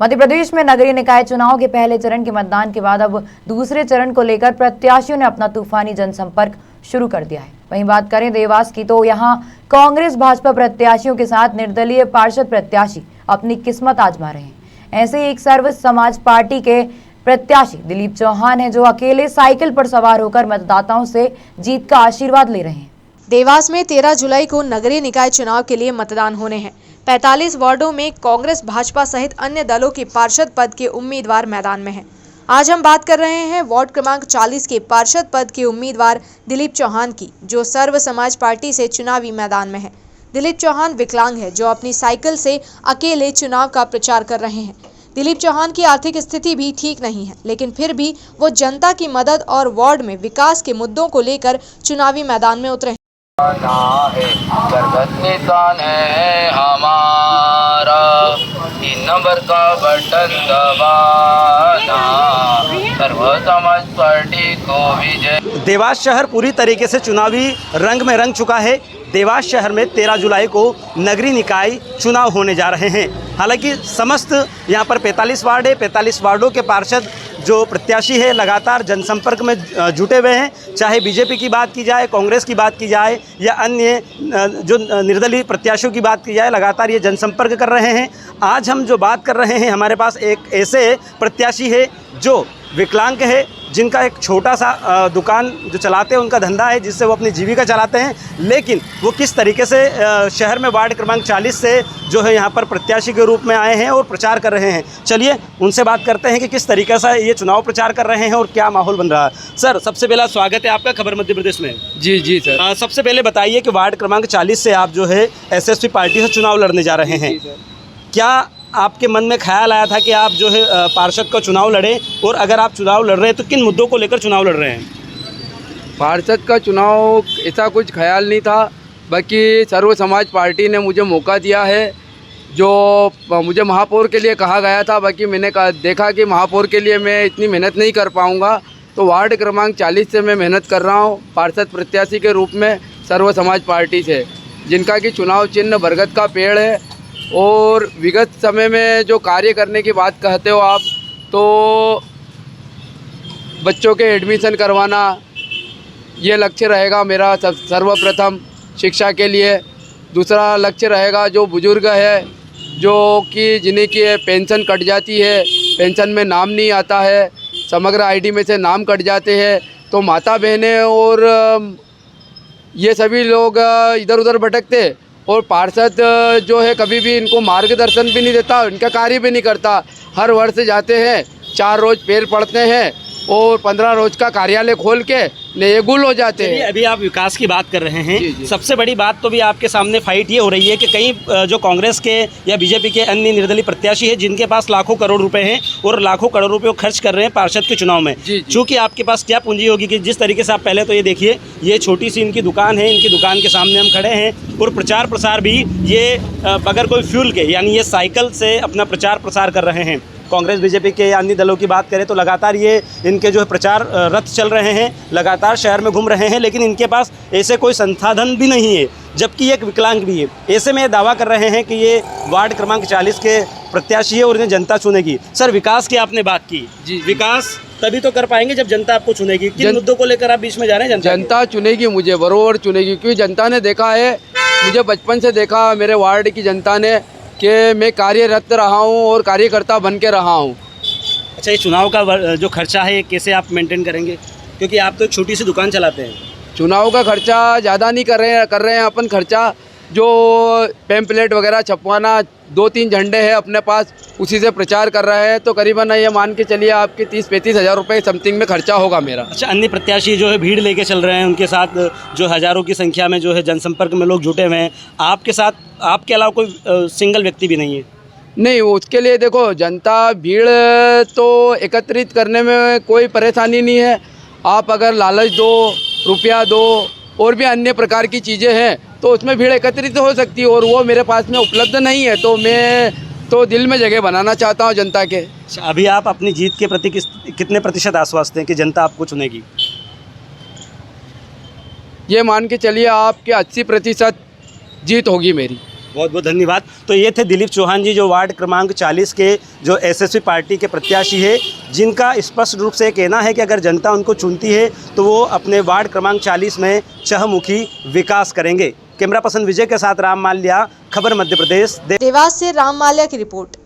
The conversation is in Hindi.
मध्य प्रदेश में नगरीय निकाय चुनाव के पहले चरण के मतदान के बाद अब दूसरे चरण को लेकर प्रत्याशियों ने अपना तूफानी जनसंपर्क शुरू कर दिया है। वहीं बात करें देवास की तो यहां कांग्रेस भाजपा प्रत्याशियों के साथ निर्दलीय पार्षद प्रत्याशी अपनी किस्मत आजमा रहे हैं। ऐसे ही एक सर्व समाज पार्टी के प्रत्याशी दिलीप चौहान हैं, जो अकेले साइकिल पर सवार होकर मतदाताओं से जीत का आशीर्वाद ले रहे हैं। देवास में 13 जुलाई को नगरीय निकाय चुनाव के लिए मतदान होने हैं। 45 वार्डों में कांग्रेस भाजपा सहित अन्य दलों के पार्षद पद के उम्मीदवार मैदान में हैं। आज हम बात कर रहे हैं वार्ड क्रमांक 40 के पार्षद पद के उम्मीदवार दिलीप चौहान की, जो सर्व समाज पार्टी से चुनावी मैदान में है। दिलीप चौहान विकलांग है, जो अपनी साइकिल से अकेले चुनाव का प्रचार कर रहे हैं। दिलीप चौहान की आर्थिक स्थिति भी ठीक नहीं है, लेकिन फिर भी वो जनता की मदद और वार्ड में विकास के मुद्दों को लेकर चुनावी मैदान में उतरे हैं। है हमारा 3 नंबर का बटन दबाना, सर्व समाज पार्टी को विजय। देवास शहर पूरी तरीके से चुनावी रंग में रंग चुका है। देवास शहर में 13 जुलाई को नगरीय निकाय चुनाव होने जा रहे हैं। हालांकि समस्त यहाँ पर 45 वार्ड है। 45 वार्डों के पार्षद जो प्रत्याशी है लगातार जनसंपर्क में जुटे हुए हैं। चाहे बीजेपी की बात की जाए, कांग्रेस की बात की जाए या अन्य जो निर्दलीय प्रत्याशियों की बात की जाए, लगातार ये जनसंपर्क कर रहे हैं। आज हम जो बात कर रहे हैं, हमारे पास एक ऐसे प्रत्याशी है जो विकलांग है, जिनका एक छोटा सा दुकान जो चलाते हैं, उनका धंधा है जिससे वो अपनी जीविका चलाते हैं। लेकिन वो किस तरीके से शहर में वार्ड क्रमांक 40 से जो है यहाँ पर प्रत्याशी के रूप में आए हैं और प्रचार कर रहे हैं। चलिए उनसे बात करते हैं कि किस तरीके से ये चुनाव प्रचार कर रहे हैं और क्या माहौल बन रहा है। सर, सबसे पहला स्वागत है आपका खबर मध्य प्रदेश में। जी सर। सबसे पहले बताइए कि वार्ड क्रमांक 40 से आप जो है एसएसपी पार्टी से चुनाव लड़ने जा रहे हैं। क्या आपके मन में ख्याल आया था कि आप जो है पार्षद का चुनाव लड़ें, और अगर आप चुनाव लड़ रहे हैं तो किन मुद्दों को लेकर चुनाव लड़ रहे हैं? पार्षद का चुनाव ऐसा कुछ ख्याल नहीं था, बाकी सर्व समाज पार्टी ने मुझे मौका दिया है। जो मुझे महापौर के लिए कहा गया था, बाकी मैंने देखा कि महापौर के लिए मैं इतनी मेहनत नहीं कर पाऊँगा, तो वार्ड क्रमांक 40 से मैं मेहनत कर रहा हूँ पार्षद प्रत्याशी के रूप में सर्व समाज पार्टी से, जिनका कि चुनाव चिन्ह बरगद का पेड़ है। और विगत समय में जो कार्य करने की बात कहते हो आप, तो बच्चों के एडमिशन करवाना ये लक्ष्य रहेगा मेरा सर्वप्रथम शिक्षा के लिए। दूसरा लक्ष्य रहेगा जो बुजुर्ग है, जो कि जिन्हें की पेंशन कट जाती है, पेंशन में नाम नहीं आता है, समग्र आईडी में से नाम कट जाते हैं, तो माता बहनें और ये सभी लोग इधर उधर भटकते, और पार्षद जो है कभी भी इनको मार्गदर्शन भी नहीं देता, इनका कार्य भी नहीं करता। हर वर्ष जाते हैं, 4 रोज़ पैर पड़ते हैं और 15 रोज़ का कार्यालय खोल के नेगुल हो जाते हैं। अभी आप विकास की बात कर रहे हैं। जी। सबसे बड़ी बात तो भी आपके सामने फाइट ये हो रही है कि कई जो कांग्रेस के या बीजेपी के अन्य निर्दलीय प्रत्याशी है, जिनके पास लाखों करोड़ रुपए हैं और लाखों करोड़ रुपए खर्च कर रहे हैं पार्षद के चुनाव में। चूँकि आपके पास क्या पूंजी होगी कि जिस तरीके से आप पहले तो ये देखिए, ये छोटी सी इनकी दुकान है, इनकी दुकान के सामने हम खड़े हैं और प्रचार प्रसार भी ये बगैर कोई फ्यूल के, यानी ये साइकिल से अपना प्रचार प्रसार कर रहे हैं। कांग्रेस बीजेपी के अन्य दलों की बात करें तो लगातार ये इनके जो है प्रचार रथ चल रहे हैं, लगातार शहर में घूम रहे हैं, लेकिन इनके पास ऐसे कोई संसाधन भी नहीं है, जबकि एक विकलांग भी है। ऐसे में दावा कर रहे हैं कि ये वार्ड क्रमांक 40 के प्रत्याशी है और इन्हें जनता चुनेगी। सर, विकास की आपने बात की। जी। विकास तभी तो कर पाएंगे जब जनता आपको चुनेगी। किन मुद्दों को लेकर आप बीच में जा रहे हैं? जनता चुनेगी, मुझे बरोबर चुनेगी, क्योंकि जनता ने देखा है, मुझे बचपन से देखा मेरे वार्ड की जनता ने कि मैं कार्यरत रहा हूँ और कार्यकर्ता बन के रहा हूँ। अच्छा, ये चुनाव का जो खर्चा है कैसे आप मेंटेन करेंगे, क्योंकि आप तो छोटी सी दुकान चलाते हैं? चुनाव का खर्चा ज़्यादा नहीं कर रहे हैं अपन। खर्चा जो पैम्पलेट वगैरह छपवाना, 2-3 झंडे हैं अपने पास, उसी से प्रचार कर रहे हैं, तो करीबन ये मान के चलिए आपके 30-35 हज़ार रुपये समथिंग में खर्चा होगा मेरा। अच्छा, अन्य प्रत्याशी जो है भीड़ लेके चल रहे हैं, उनके साथ जो हज़ारों की संख्या में जो है जनसंपर्क में लोग जुटे हुए हैं, आपके साथ आपके अलावा कोई सिंगल व्यक्ति भी नहीं है? नहीं, उसके लिए देखो, जनता भीड़ तो एकत्रित करने में कोई परेशानी नहीं है। आप अगर लालच दो, रुपया दो, और भी अन्य प्रकार की चीज़ें हैं, तो उसमें भीड़ एकत्रित हो सकती है, और वो मेरे पास में उपलब्ध नहीं है। तो मैं तो दिल में जगह बनाना चाहता हूँ जनता के। अभी आप अपनी जीत के प्रति कितने प्रतिशत आश्वस्त हैं कि जनता आपको चुनेगी? ये मान के चलिए आपके 80% जीत होगी मेरी। बहुत बहुत धन्यवाद। तो ये थे दिलीप चौहान जी, जो वार्ड क्रमांक 40 के जो एसएसपी पार्टी के प्रत्याशी है, जिनका स्पष्ट रूप से कहना है कि अगर जनता उनको चुनती है तो वो अपने वार्ड क्रमांक 40 में चहुमुखी विकास करेंगे। कैमरा पर्सन विजय के साथ राम माल्या, खबर मध्य प्रदेश। देवास से राम माल्या की रिपोर्ट।